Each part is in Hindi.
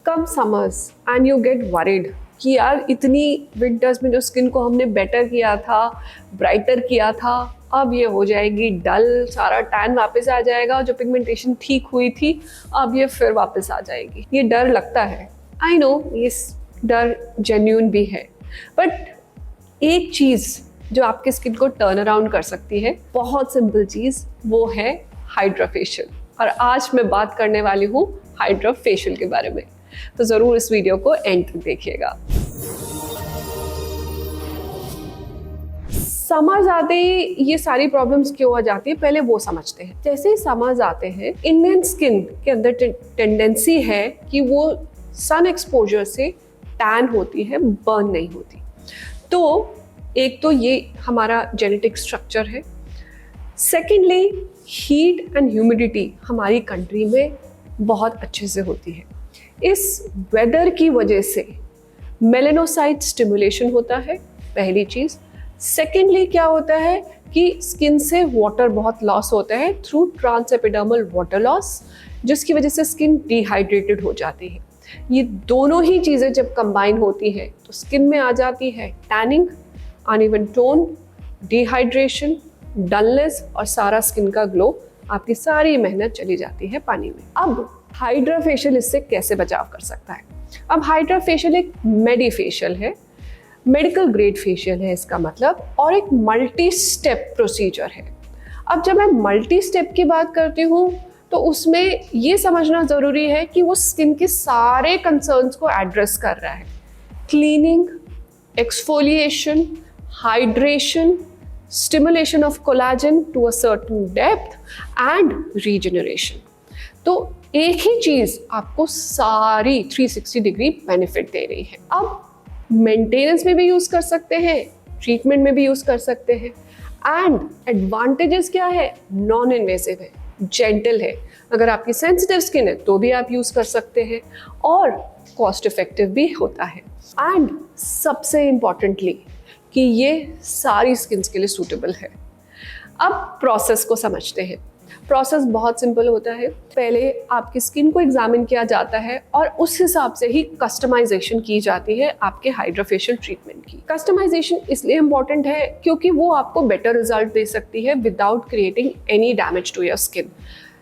Come summers and you get worried कि यार इतनी विंटर्स में जो स्किन को हमने बेटर किया था, ब्राइटर किया था, अब ये हो जाएगी डल, सारा टैन वापस आ जाएगा, जो पिगमेंटेशन ठीक हुई थी अब ये फिर वापस आ जाएगी। ये डर लगता है, आई नो ये डर जेन्युइन भी है, बट एक चीज़ जो आपके स्किन को टर्न अराउंड कर सकती है, बहुत सिंपल चीज़, वो है हाइड्रा फेशियल। और आज मैं बात करने वाली हूँ हाइड्रा फेशियल के बारे में, तो ज़रूर इस वीडियो को एंड तक देखिएगा। समर्स आते ही ये सारी प्रॉब्लम्स क्यों आ जाती है, पहले वो समझते हैं। जैसे ही समर्स आते हैं, इंडियन स्किन के अंदर टेंडेंसी है कि वो सन एक्सपोजर से टैन होती है, बर्न नहीं होती। तो एक तो ये हमारा जेनेटिक स्ट्रक्चर है। सेकेंडली, हीट एंड ह्यूमिडिटी हमारी कंट्री में बहुत अच्छे से होती है। इस वेदर की वजह से मेलेनोसाइट स्टिमुलेशन होता है, पहली चीज़। सेकेंडली क्या होता है कि स्किन से वाटर बहुत लॉस होता है थ्रू ट्रांसएपिडर्मल वाटर लॉस, जिसकी वजह से स्किन डिहाइड्रेटेड हो जाती है। ये दोनों ही चीज़ें जब कंबाइन होती हैं तो स्किन में आ जाती है tanning, uneven tone, dehydration, dullness और सारा स्किन का ग्लो। आपकी सारी मेहनत चली जाती है पानी में। अब हाइड्रा फेशियल इससे कैसे बचाव कर सकता है? अब हाइड्रा फेशियल एक मेडी फेशियल है, मेडिकल ग्रेड फेशियल है इसका मतलब, और एक मल्टी स्टेप प्रोसीजर है। अब जब मैं मल्टी स्टेप की बात करती हूँ तो उसमें ये समझना ज़रूरी है कि वो स्किन के सारे कंसर्न्स को एड्रेस कर रहा है। Cleaning, exfoliation, hydration, stimulation of collagen to a certain depth and regeneration. तो एक ही चीज़ आपको सारी 360 डिग्री बेनिफिट दे रही है। अब मेंटेनेंस में भी यूज़ कर सकते हैं, ट्रीटमेंट में भी यूज़ कर सकते हैं, एंड एडवांटेजेस क्या है? नॉन इन्वेसिव है, जेंटल है। अगर आपकी सेंसिटिव स्किन है तो भी आप यूज़ कर सकते हैं, और कॉस्ट इफेक्टिव भी होता है। एंड सबसे इम्पॉर्टेंटली कि ये सारी स्किन्स के लिए सूटेबल है। अब प्रोसेस को समझते हैं। प्रोसेस बहुत सिंपल होता है। पहले आपकी स्किन को एग्जामिन किया जाता है और उस हिसाब से ही कस्टमाइजेशन की जाती है आपके हाइड्रा फेशियल ट्रीटमेंट की। कस्टमाइजेशन इसलिए इम्पॉर्टेंट है क्योंकि वो आपको बेटर रिजल्ट दे सकती है without creating any damage to your skin.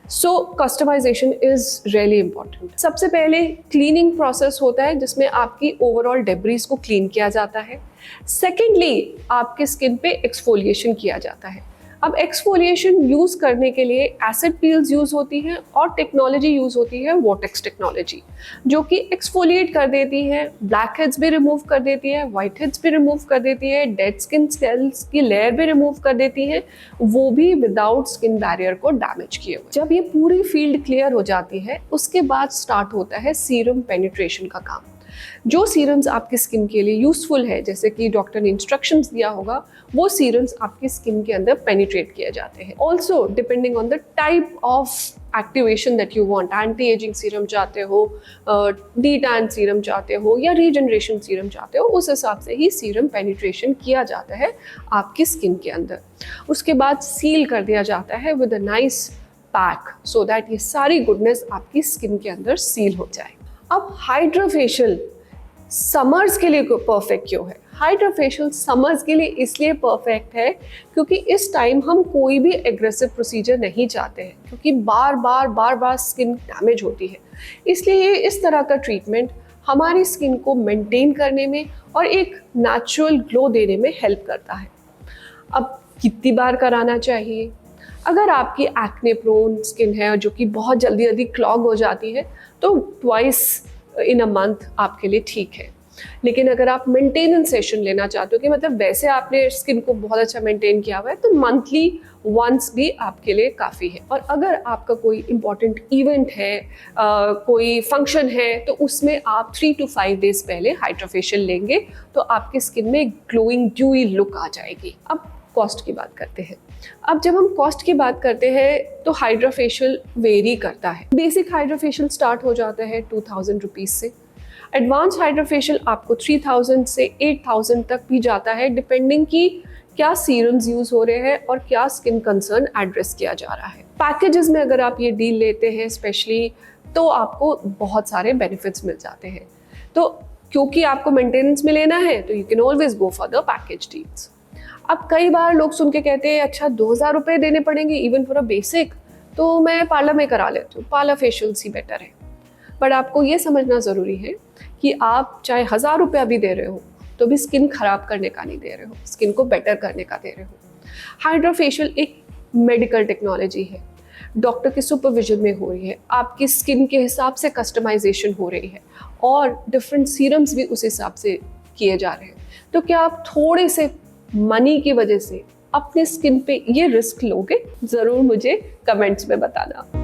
So customisation is really important. सबसे पहले क्लीनिंग प्रोसेस होता है जिसमें आपकी ओवरऑल डेब्रीज को क्लीन किया जाता है। सेकेंडली, आपके स्किन पे एक्सफोलिएशन किया जाता है। अब एक्सफोलिएशन यूज़ करने के लिए एसिड पील्स यूज़ होती हैं और टेक्नोलॉजी यूज़ होती है वॉटेक्स टेक्नोलॉजी, जो कि एक्सफोलिएट कर देती है, ब्लैक हेड्स भी रिमूव कर देती है, वाइट हेड्स भी रिमूव कर देती है, डेड स्किन सेल्स की लेयर भी रिमूव कर देती है, वो भी विदाउट स्किन बैरियर को डैमेज किए हुए। जब ये पूरी फील्ड क्लियर हो जाती है उसके बाद स्टार्ट होता है सीरम पेनिट्रेशन का काम। जो सीरम्स आपकी स्किन के लिए यूजफुल है, जैसे कि डॉक्टर ने इंस्ट्रक्शंस दिया होगा, वो सीरम्स आपकी स्किन के अंदर पेनिट्रेट किए जाते हैं। Also depending on the type of activation that you want, anti ageing serum चाहते हो, डी टैन सीरम चाहते हो या रीजनरेशन सीरम चाहते हो, उस हिसाब से ही सीरम पेनिट्रेशन किया जाता है आपकी स्किन के अंदर। उसके बाद सील कर दिया जाता है with a nice pack, so that ये सारी गुडनेस आपकी स्किन के अंदर सील हो जाए। अब हाइड्रा फेशियल समर्स के लिए परफेक्ट क्यों है? हाइड्रा फेशियल समर्स के लिए इसलिए परफेक्ट है क्योंकि इस टाइम हम कोई भी एग्रेसिव प्रोसीजर नहीं चाहते हैं, क्योंकि बार बार स्किन डैमेज होती है। इसलिए इस तरह का ट्रीटमेंट हमारी स्किन को मेंटेन करने में और एक नेचुरल ग्लो देने में हेल्प करता है। अब कितनी बार कराना चाहिए? अगर आपकी एक्ने प्रोन स्किन है जो कि बहुत जल्दी क्लॉग हो जाती है तो ट्वाइस इन अ मंथ आपके लिए ठीक है। लेकिन अगर आप मेंटेनेंस सेशन लेना चाहते हो कि मतलब वैसे आपने स्किन को बहुत अच्छा मेंटेन किया हुआ है, तो मंथली वंस भी आपके लिए काफ़ी है। और अगर आपका कोई इम्पॉर्टेंट इवेंट है, कोई फंक्शन है, तो उसमें आप 3 to 5 डेज पहले हाइड्रा फेशियल लेंगे तो आपकी स्किन में ग्लोइंग ड्यूई लुक आ जाएगी। अब कॉस्ट की बात करते हैं। अब जब हम कॉस्ट की बात करते हैं तो हाइड्रा फेशियल वेरी करता है। बेसिक हाइड्रा फेशियल स्टार्ट हो जाता है 2000 रुपीज़ से। एडवांस हाइड्रा फेशियल आपको 3000 से 8000 तक भी जाता है, डिपेंडिंग कि क्या सीरम्स यूज़ हो रहे हैं और क्या स्किन कंसर्न एड्रेस किया जा रहा है। पैकेजेस में अगर आप ये डील लेते हैं, स्पेशली तो आपको बहुत सारे बेनिफिट्स मिल जाते हैं। तो क्योंकि आपको मेंटेनेंस में लेना है तो you can always go for the package deals. अब कई बार लोग सुन के कहते हैं अच्छा 2,000 रुपये देने पड़ेंगे इवन फॉर अ बेसिक, तो मैं पार्लर में करा लेती हूँ, पार्लर फेशियल्स ही बेटर है। बट आपको ये समझना ज़रूरी है कि आप चाहे 1,000 रुपया भी दे रहे हो तो भी स्किन खराब करने का नहीं दे रहे हो, स्किन को बेटर करने का दे रहे हो। हाइड्रा फेशियल एक मेडिकल टेक्नोलॉजी है, डॉक्टर के सुपरविजन में हो रही है, आपकी स्किन के हिसाब से कस्टमाइजेशन हो रही है और डिफरेंट सीरम्स भी उस हिसाब से किए जा रहे हैं। तो क्या आप थोड़े से मनी की वजह से अपने स्किन पे ये रिस्क लोगे? ज़रूर मुझे कमेंट्स में बताना।